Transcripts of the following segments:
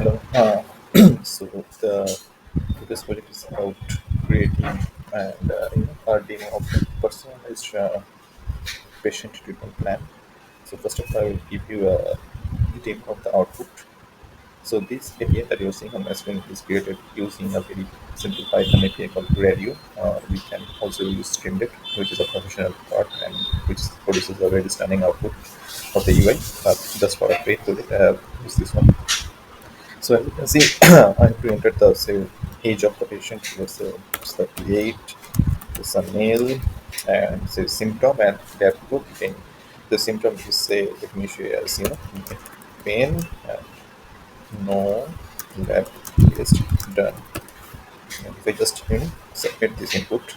Hello. So the this project is about creating and dealing of a personalized patient treatment plan. So first of all, I will give you a demo of the output. So this API that you're seeing on my screen is created using a very simple Python API called Radio. We can also use Streamlit, which is a professional part and which produces a very stunning output of the UI. Just for a quick today, I have used this one. So as you can see, I have to enter the say age of the patient. Let's say it's 38. It's a male, and say symptom and lab group. Okay. The symptom is say let me show you as pain and no lab test done. And if I just submit this input,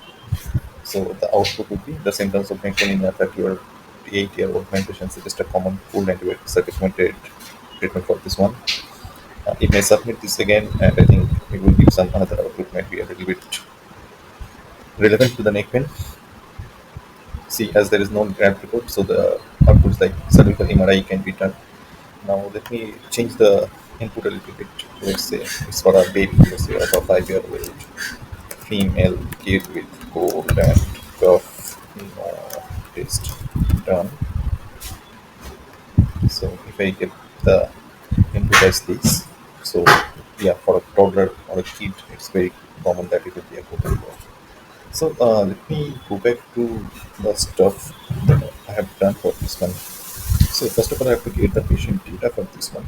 so the output would be the symptoms of maintaining that your 8-year-old man patient suggest a common pool antibiotic recommended treatment for this one. It may submit this again, and I think it will give some another output might be a little bit relevant to the neck pain. See, as there is no graph report, so the outputs like cervical MRI can be done. Now let me change the input a little bit. Let's say it's for a baby, let's say of a 5-year-old female kid with cold and cough. No test done. So if I get the input as this, so yeah, for a toddler or a kid, it's very common that it will be a cold. So let me go back to the stuff that I have done for this one. So first of all, I have to get the patient data for this one.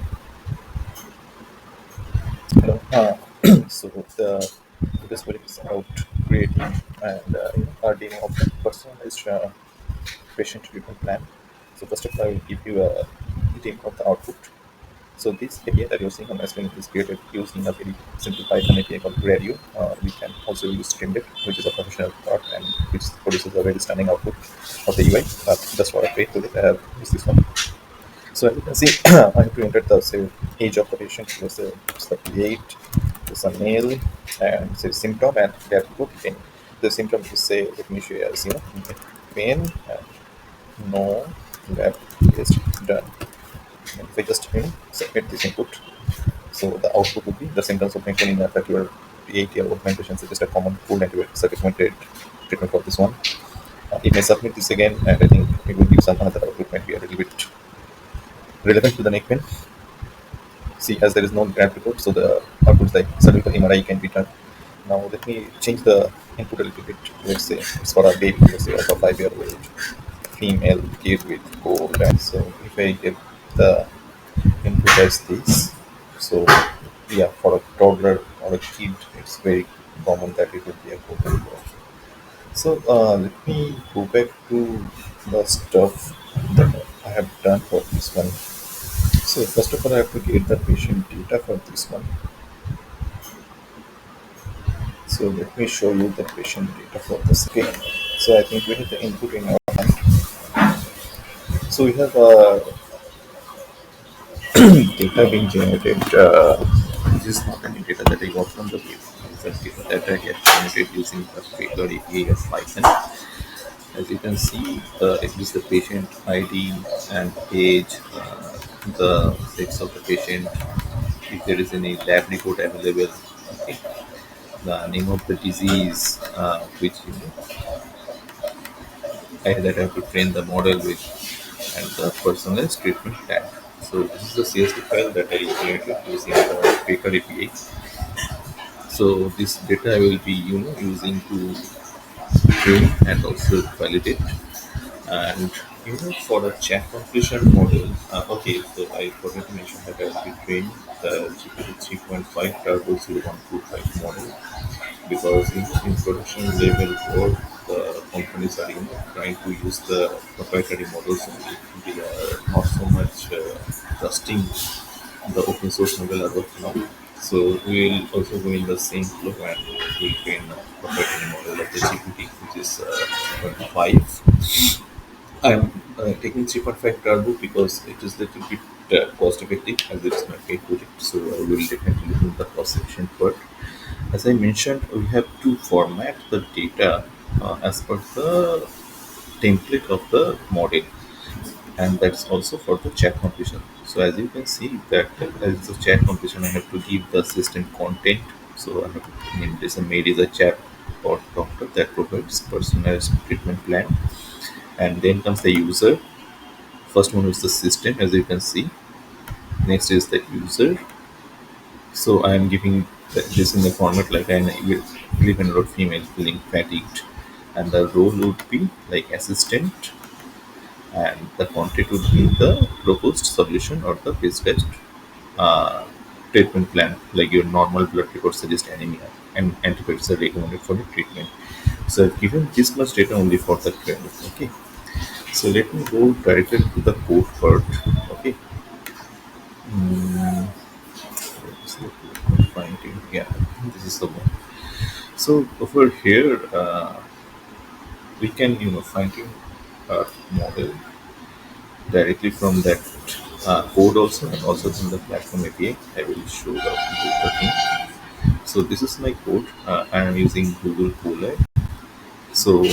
Hello. So the this project is about creating and dealing of a personalized patient treatment plan. So first of all, I will give you a demo of the output. So this API that you're seeing on my screen is created using a very simple Python API called Radio. We can also use Streamlit, which is a professional part and which produces a very stunning output of the UI. Just for a quick today, I have used this one. So as you can see, I have to enter the say age of the patient. Let's say it's 38. It's a male, and say symptom and lab group. Okay. The symptom is say let me show you as pain and no lab test done. And if I just submit this input, so the output would be the symptoms of maintaining that your 8-year-old man patient suggest a common cold antibiotic recommended treatment for this one. It may submit this again, and I think it will give some another output might be a little bit relevant to the neck pain. See, as there is no graph report, so the outputs like cervical MRI can be done. Now let me change the input a little bit. Let's say it's for a baby, let's say of a 5-year-old female kid with cold. And so if I get the input as this, so yeah, for a toddler or a kid, it's very common that it would be a cold. So let me go back to the stuff that I have done for this one. So first of all, I have to get the patient data for this one. So let me show you the patient data for this. Okay. So I think we have the input in our hand. So we have data being generated. This is not any data that I got from the web. It's a data that I have generated using the paper API of Python. As you can see, it is the patient ID and age, the sex of the patient, if there is any lab report available, okay, the name of the disease, which that I have to train the model with, and the personalized treatment plan. So this is the CSV file that I generated using the Baker API. So this data I will be using to train and also validate. And for the chat completion model, okay, so I forgot to mention that I will be trained the GPT 3.5 Turbo 0125 model because in production level work, the companies are trying to use the proprietary models only. They are not so much trusting the open source model as of now. So we will also go in the same flow and we train a proprietary model of the GPT, which is 25. I'm taking 3.5 turbo because it is little bit cost effective as it is my paid project. So I will definitely do the cost section part. As I mentioned, we have to format the data as per the template of the model. and that's also for the chat completion. So as you can see that as the chat completion, I have to give the assistant content. So I have to name this, a maid is a chat or doctor that provides personalized treatment plan. And then comes the user. First one is the system, as you can see. Next is the user. So I am giving this in the format like an 11-year-old female feeling fatigued, and the role would be like assistant, and the content would be the proposed solution or the prescribed uh, treatment plan, like your normal blood report suggests anemia and antibiotics are recommended for the treatment. So I've given this much data only for the training. Okay. So let me go directly to the code part. Okay. Mm, let's look at finding. Yeah, this is the one. So over here, we can find a model directly from that code also, and also from the platform API. I will show the thing. So this is my code. I am using Google Colab. So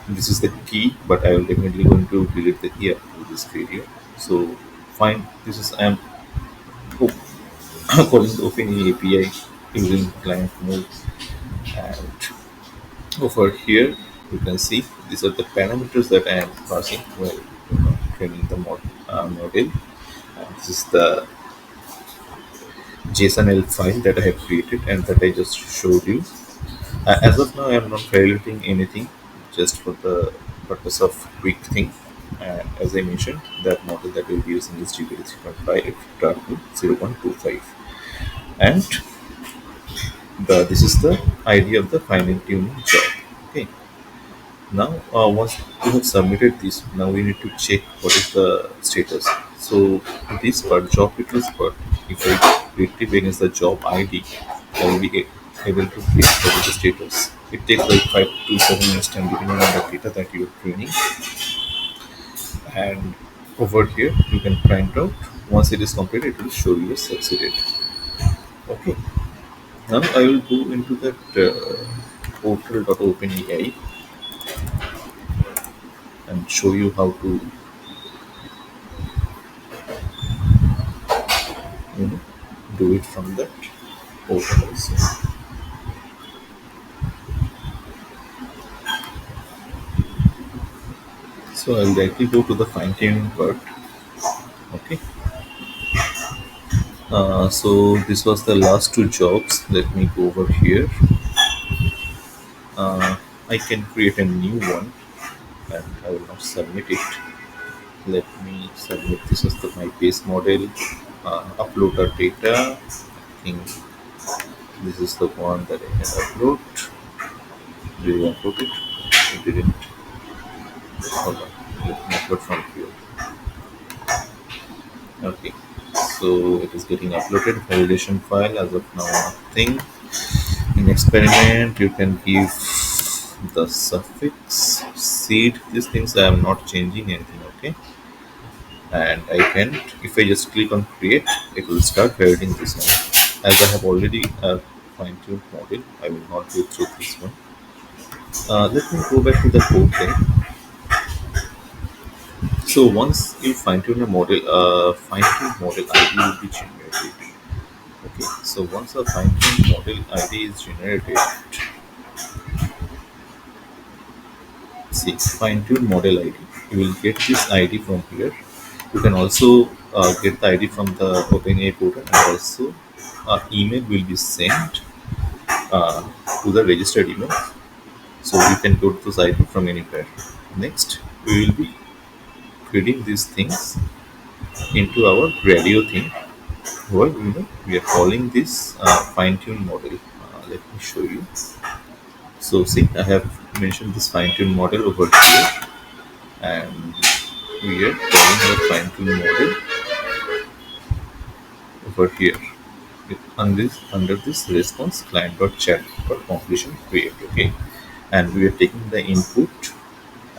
this is the key, but I will definitely going to delete the key after this video. So fine. This is I am calling the OpenAI API using client mode, and over here you can see these are the parameters that I am passing while training the model. This is the JSON-L file that I have created and that I just showed you. As of now, I am not violating anything, just for the purpose of quick thing. And as I mentioned, that model that we'll be using is GPT 3.5 Dark 0.25. And this is the idea of the fine tuning job. Okay. Now, once we have submitted this, now we need to check what is the status. So, this part, job details part, if I retrieve against the job ID, I will be able to check what is the status. It takes like 5 to 7 minutes time depending on the data that you are training. And over here, you can print out. Once it is completed, it will show you succeeded. Okay. Now I will go into that portal.openai and show you how to you know, do it from that portal also. So I'll directly go to the fine tuning part. Okay. So this was the last two jobs. Let me go over here. I can create a new one and I will not submit it. Let me submit this as my base model. Upload the data. I think this is the one that I can upload. Do you upload it? I didn't. Hold on. Let me upload from here. Okay. So it is getting uploaded. Validation file as of now nothing. In experiment, you can give the suffix seed. These things I am not changing anything. Okay. And I can, if I just click on create, it will start creating this one. As I have already fine-tuned model, I will not go through this one. Let me go back to the code then. So once you fine-tune a model, fine-tuned model ID will be generated. Okay, so once a fine-tuned model ID is generated, see fine-tuned model ID, you will get this ID from here. You can also get the ID from the OpenAI portal, and also email will be sent uh, to the registered email. So you can go to this ID from anywhere. Next, we will be feeding these things into our radio thing. Where we are calling this fine-tune model. Let me show you. So see, I have mentioned this fine-tune model over here, and we are calling the fine-tune model over here. Under this response client.chat for completion create. Okay, and we are taking the input,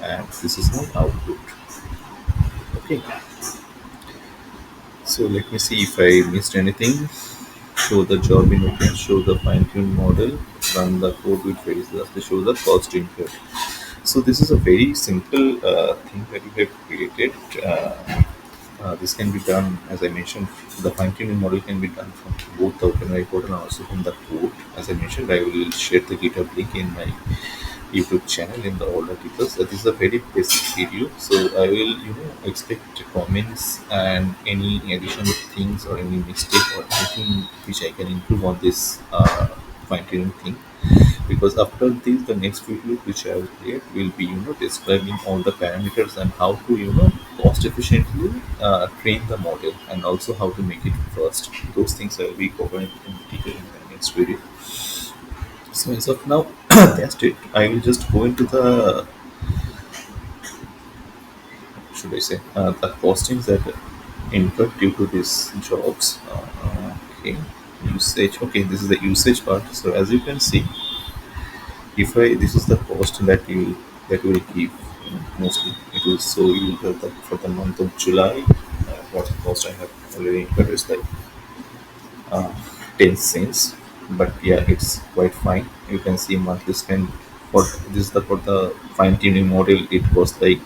and this is my output. Okay, so let me see if I missed anything. Show the job in show the fine-tuned model, run the code with phrases, show the cost incurred. So this is a very simple thing that you have created. This can be done, as I mentioned, the fine-tuning model can be done from both the OpenAI code and also from the code. As I mentioned, I will share the GitHub link in my YouTube channel in the all articles. This is a very basic video, so I will expect comments and any additional things or any mistake or anything which I can improve on this fine-tuning thing. Because after this, the next video which I will create will be describing all the parameters and how to cost efficiently train the model, and also how to make it first. Those things I will be covering in detail in the next video. So as of now, that's it. I will just go into the, should I say, the costings that incurred due to these jobs. Okay, usage. Okay, this is the usage part. So as you can see, if I this is the cost that will give, mostly it will show you that for the month of July, what cost I have already incurred is like uh, 10 cents. But yeah, it's quite fine. You can see monthly spend for this is the for the fine tuning model. It was like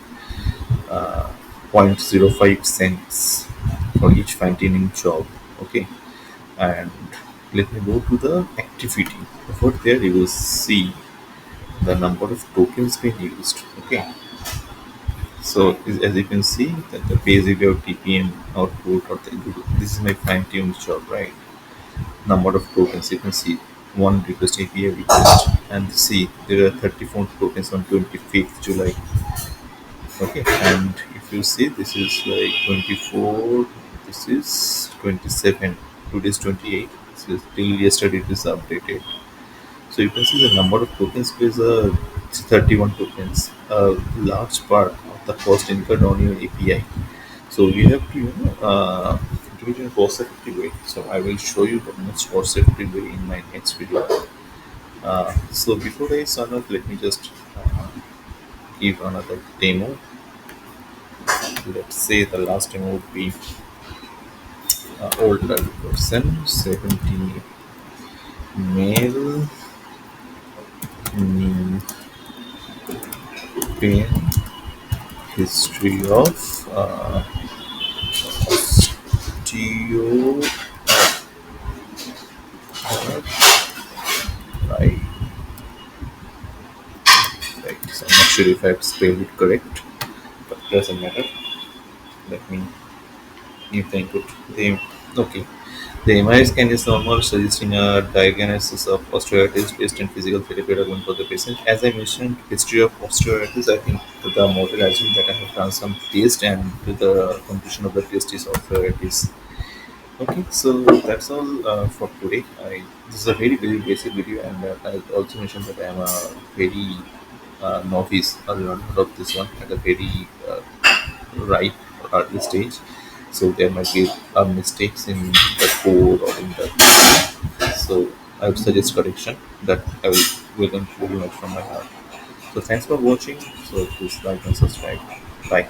uh, 0.05 cents for each fine tuning job. Okay, and let me go to the activity. Before there, you will see the number of tokens being used. Okay, so as you can see that the basic of TPM output or this is my fine tuned job, right? Number of tokens you can see one request API request, and see there are 34 tokens on 25th July. Okay, and if you see this is like 24, this is 27, today's 28. This is till yesterday it is updated. So you can see the number of tokens is 31 tokens, a large part of the cost incurred on your API. So you have to do it in a cost effective way. So I will show you the most cost effective way in my next video. So before I sign off, let me just give another demo. Let's say the last demo would be older person, 70 male, knee pain, history of osteo, right, right. So I'm not sure if I've spelled it correct, but doesn't matter. Let me give the input. Okay. The MRI scan is normal, suggesting a diagnosis of osteoarthritis based on physical therapy alone for the patient. As I mentioned, history of osteoarthritis, I think the model assumed that I have done some test, and the conclusion of the test is osteoarthritis. Okay, so that's all for today. This is a very basic video, and I also mentioned that I am a very novice, a learner of this one at a very right or early stage. So there might be mistakes in the code or in the. So I would suggest correction that I will welcome very much from my heart. So thanks for watching. So please like and subscribe. Bye.